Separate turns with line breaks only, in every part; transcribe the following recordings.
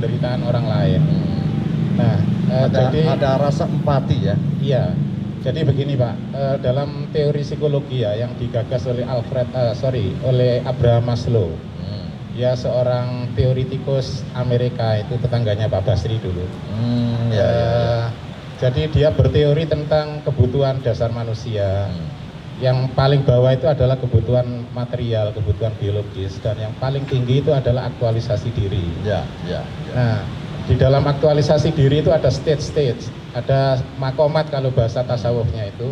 penderitaan orang lain. Nah,
ada rasa empati ya.
Iya. Jadi begini Pak, dalam teori psikologi ya yang digagas oleh oleh Abraham Maslow, ya seorang teoritikus Amerika, itu tetangganya Pak Basri dulu. Jadi dia berteori tentang kebutuhan dasar manusia. Yang paling bawah itu adalah kebutuhan material, kebutuhan biologis, dan yang paling tinggi itu adalah aktualisasi diri. Nah, di dalam aktualisasi diri itu ada stage-stage, ada makomat kalau bahasa tasawufnya itu,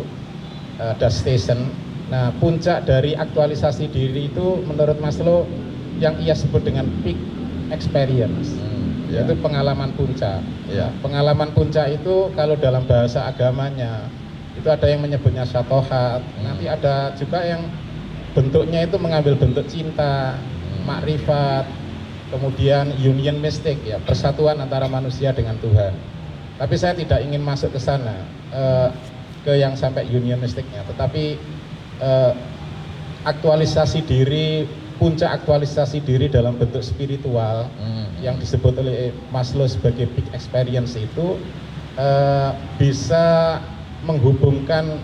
ada station. Nah, puncak dari aktualisasi diri itu menurut Maslow yang ia sebut dengan peak experience, yaitu pengalaman puncak. Pengalaman puncak itu kalau dalam bahasa agamanya itu ada yang menyebutnya syatohat, nanti ada juga yang bentuknya itu mengambil bentuk cinta, makrifat, kemudian union mystic, ya persatuan antara manusia dengan Tuhan. Tapi saya tidak ingin masuk ke sana, ke yang sampai union mysticnya, tetapi aktualisasi diri, puncak aktualisasi diri dalam bentuk spiritual yang disebut oleh Maslow sebagai peak experience itu bisa menghubungkan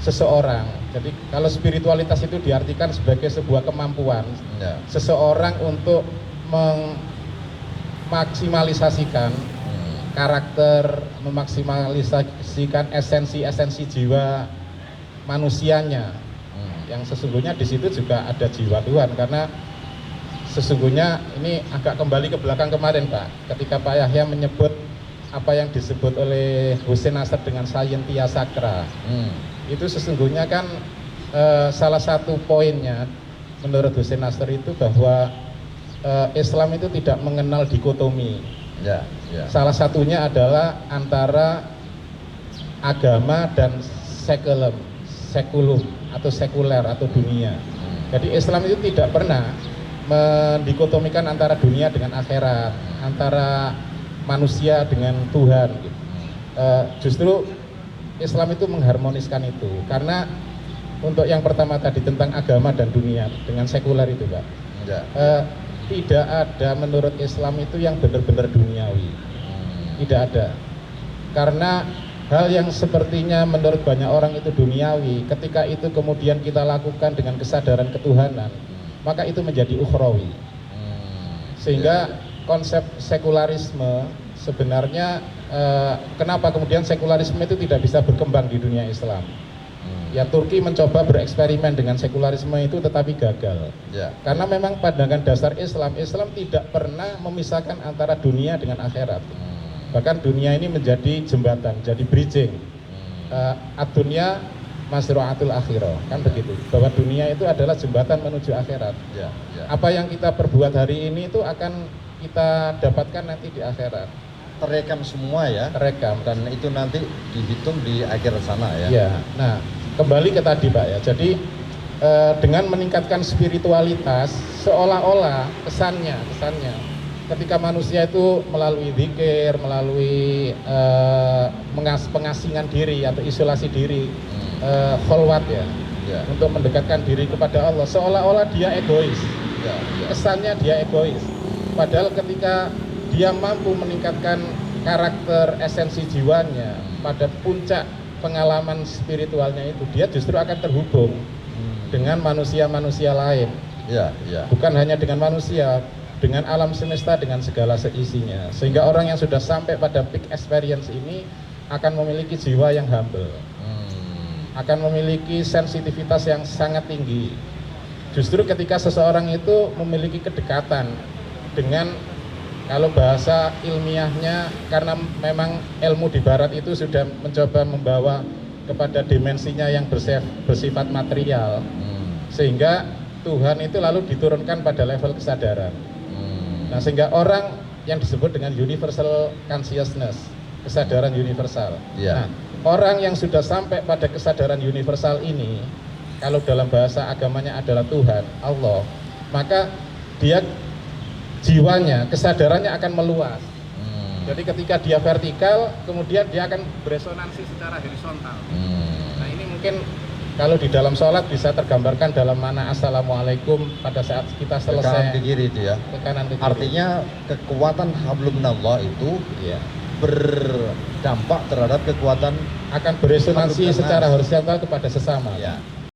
seseorang. Jadi kalau spiritualitas itu diartikan sebagai sebuah kemampuan seseorang untuk memaksimalisasikan karakter, memaksimalisasikan esensi jiwa manusianya. Yang sesungguhnya di situ juga ada jiwa Tuhan, karena sesungguhnya ini agak kembali ke belakang kemarin Pak, ketika Pak Yahya menyebut apa yang disebut oleh Hussein Nasr dengan scientia sacra. Itu sesungguhnya kan salah satu poinnya menurut Hussein Nasr itu bahwa Islam itu tidak mengenal dikotomi. Salah satunya adalah antara agama dan sekulum atau sekuler atau dunia. Jadi Islam itu tidak pernah mendikotomikan antara dunia dengan akhirat, antara manusia dengan Tuhan. Justru Islam itu mengharmoniskan itu, karena untuk yang pertama tadi tentang agama dan dunia dengan sekuler itu Pak, tidak ada menurut Islam itu yang benar-benar duniawi, tidak ada. Karena hal yang sepertinya menurut banyak orang itu duniawi, ketika itu kemudian kita lakukan dengan kesadaran ketuhanan, maka itu menjadi ukhrawi. Sehingga konsep sekularisme sebenarnya kenapa kemudian sekularisme itu tidak bisa berkembang di dunia Islam? Ya Turki mencoba bereksperimen dengan sekularisme itu tetapi gagal. Karena memang pandangan dasar Islam tidak pernah memisahkan antara dunia dengan akhirat. Bahkan dunia ini menjadi jembatan, jadi bridging. Ad-dunya masru'atul akhirah, kan begitu. Bahwa dunia itu adalah jembatan menuju akhirat. Apa yang kita perbuat hari ini itu akan kita dapatkan nanti di akhirat.
Terekam semua ya.
Terekam,
dan itu nanti dihitung di akhir sana ya.
Ya. Nah, kembali ke tadi Pak ya. Jadi dengan meningkatkan spiritualitas, seolah-olah kesannya ketika manusia itu melalui zikir, melalui pengasingan diri atau isolasi diri, kholwat ya, untuk mendekatkan diri kepada Allah, seolah-olah dia egois. Kesannya dia egois. Padahal ketika dia mampu meningkatkan karakter esensi jiwanya pada puncak pengalaman spiritualnya itu, dia justru akan terhubung dengan manusia-manusia lain. Bukan hanya dengan manusia, dengan alam semesta, dengan segala seisinya. Sehingga orang yang sudah sampai pada peak experience ini akan memiliki jiwa yang humble, akan memiliki sensitivitas yang sangat tinggi. Justru ketika seseorang itu memiliki kedekatan dengan, kalau bahasa ilmiahnya, karena memang ilmu di barat itu sudah mencoba membawa kepada dimensinya yang bersifat material, sehingga Tuhan itu lalu diturunkan pada level kesadaran. Nah, sehingga orang yang disebut dengan universal consciousness, kesadaran universal. Nah, orang yang sudah sampai pada kesadaran universal ini, kalau dalam bahasa agamanya adalah Tuhan, Allah, maka dia jiwanya, kesadarannya akan meluas. Jadi ketika dia vertikal, kemudian dia akan beresonansi secara horizontal. Nah, ini mungkin Kalau di dalam sholat bisa tergambarkan dalam mana assalamualaikum pada saat kita
Ke kanan
selesai
ke kiri itu ya.
ke kanan ke kiri.
Artinya kekuatan hablum minallah itu
Iya.
berdampak terhadap kekuatan
Akan beresonansi
Hablum
secara
minas.
horizontal kepada sesama.
ya.